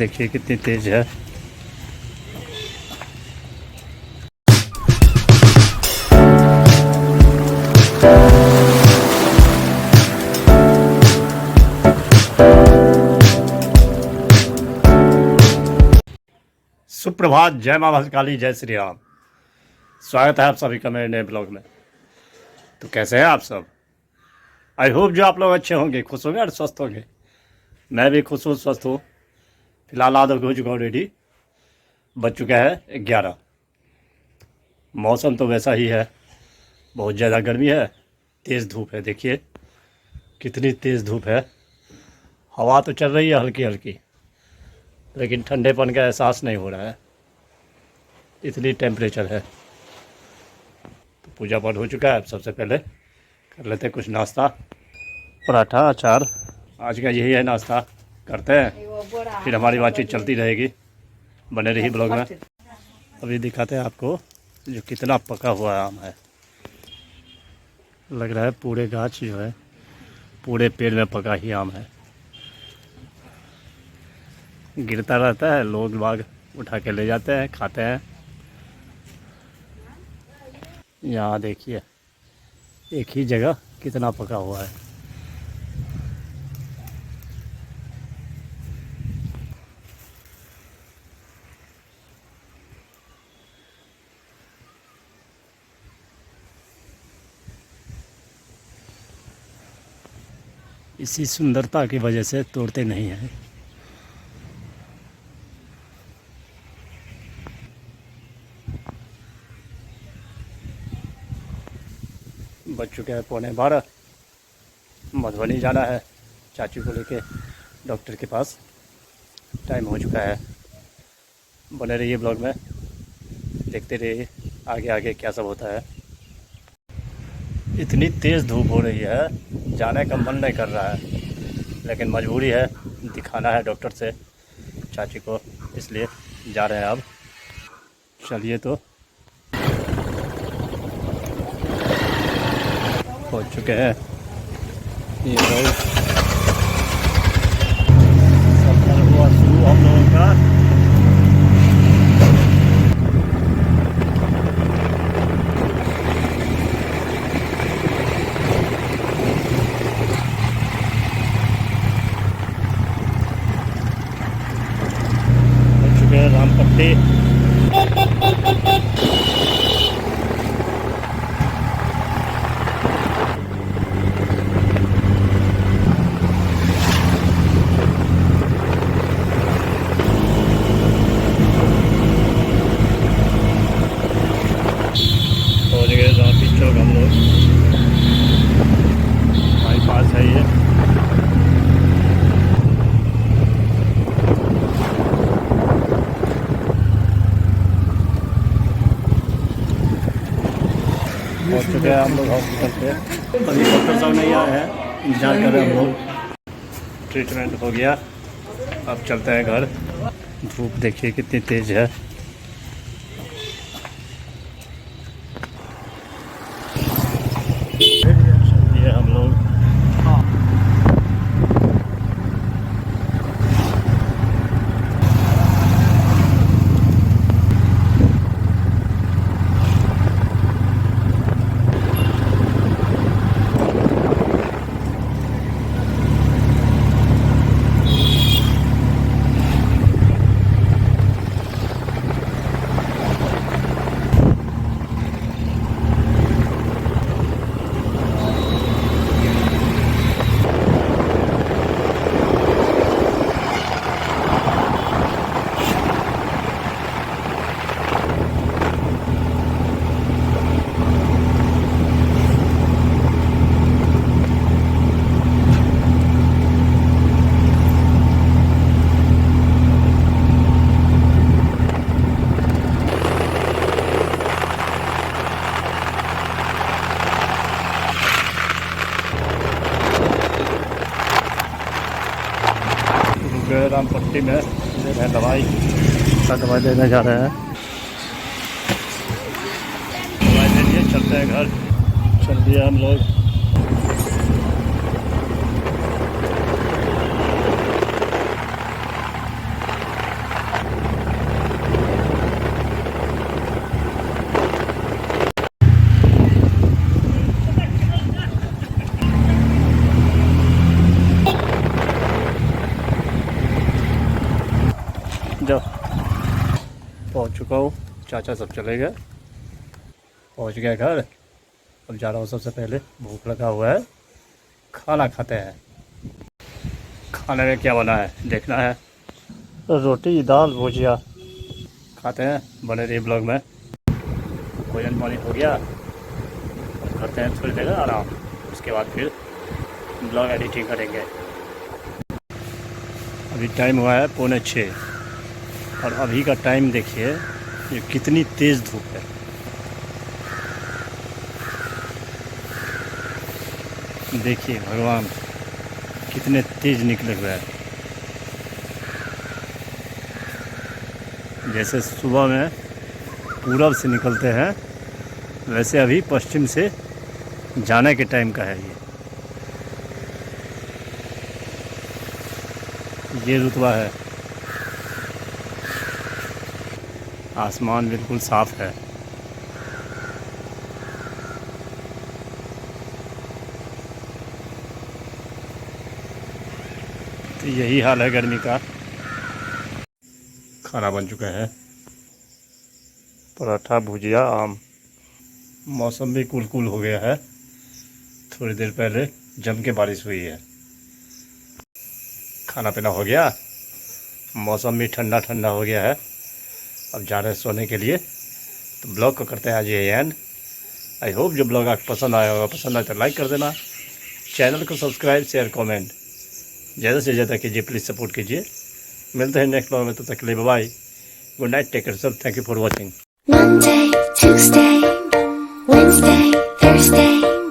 देखिए कितनी तेज है। सुप्रभात, जय मां भद्रकाली, जय श्री राम। स्वागत है आप सभी का मेरे नए ब्लॉग में। तो कैसे हैं आप सब? आई होप जो आप लोग अच्छे होंगे, खुश होंगे और स्वस्थ होंगे। मैं भी खुश हूँ, स्वस्थ हूँ। फिलहाल आधा हो चुका हूँ रेडी। बज चुका है 11। मौसम तो वैसा ही है, बहुत ज़्यादा गर्मी है, तेज़ धूप है। देखिए कितनी तेज़ धूप है। हवा तो चल रही है हल्की हल्की, लेकिन ठंडेपन का एहसास नहीं हो रहा है, इतनी टेम्परेचर है। तो पूजा पाठ हो चुका है। अब सबसे पहले कर लेते हैं कुछ नाश्ता। पराठा अचार, आज का यही है नाश्ता। करते हैं, फिर हमारी बातचीत चलती रहेगी। बने रही ब्लॉग में। अभी दिखाते हैं आपको जो कितना पका हुआ आम है। लग रहा है पूरे गाछ जो है, पूरे पेड़ में पका ही आम है। गिरता रहता है, लोग बाग उठा के ले जाते हैं, खाते हैं। यहाँ देखिए एक ही जगह कितना पका हुआ है। इसी सुंदरता की वजह से तोड़ते नहीं हैं। बज चुके हैं 11:15। मधुबनी जाना है चाची को लेके डॉक्टर के पास। टाइम हो चुका है। बने रहिए ब्लॉग में, देखते रहिए आगे आगे क्या सब होता है। इतनी तेज़ धूप हो रही है, जाने का मन नहीं कर रहा है, लेकिन मजबूरी है, दिखाना है डॉक्टर से चाची को, इसलिए जा रहे हैं अब। चलिए तो पहुंच चुके हैं। ये लोग सफर हुआ शुरू हम लोगों का। पहुंच चुके हैं रामपट्टी। हम लोग हमारे पास है ये। पहुँच चुके हैं हम लोग हॉस्पिटल पे। अभी डॉक्टर साहब नहीं आए हैं, इंतजार कर रहे हैं हम लोग। ट्रीटमेंट हो गया, अब चलते हैं घर। धूप देखिए कितनी तेज़ है। ये हम लोग रामपट्टी में ले रहे हैं दवाई। दवाई लेने जा रहे हैं। दवाई ले लिए, चलते हैं घर। चल दिए हम लोग। चुका हूँ, चाचा सब चले गए, पहुँच गया घर। अब जा रहा हूँ, सबसे पहले भूख लगा हुआ है, खाना खाते हैं। खाने में क्या बना है देखना है। रोटी दाल भुजिया खाते हैं, बने रहिए ब्लॉग में। भोजन पानी हो गया, करते हैं थोड़ी देर आराम, उसके बाद फिर ब्लॉग एडिटिंग करेंगे। अभी टाइम हुआ है 5:45 और अभी का टाइम देखिए, ये कितनी तेज़ धूप है। देखिए भगवान कितने तेज़ निकले हुए हैं। जैसे सुबह में पूरब से निकलते हैं, वैसे अभी पश्चिम से जाने के टाइम का है ये रुतबा है। आसमान बिल्कुल साफ़ है। तो यही हाल है गर्मी का। खाना बन चुका है, पराठा भुजिया आम। मौसम भी कूल कूल हो गया है, थोड़ी देर पहले जम के बारिश हुई है। खाना पीना हो गया, मौसम भी ठंडा ठंडा हो गया है। अब जा रहे हैं सोने के लिए। तो ब्लॉग को करते हैं आज ये एंड। आई होप जो ब्लॉग आपको पसंद आया होगा, पसंद आए तो लाइक कर देना, चैनल को सब्सक्राइब शेयर कमेंट ज़्यादा से ज़्यादा कीजिए, प्लीज़ सपोर्ट कीजिए। मिलते हैं नेक्स्ट ब्लॉग में, तो तक के लिए bye bye, good night, take care सब, thank you for watching. Monday, Tuesday, Wednesday, Thursday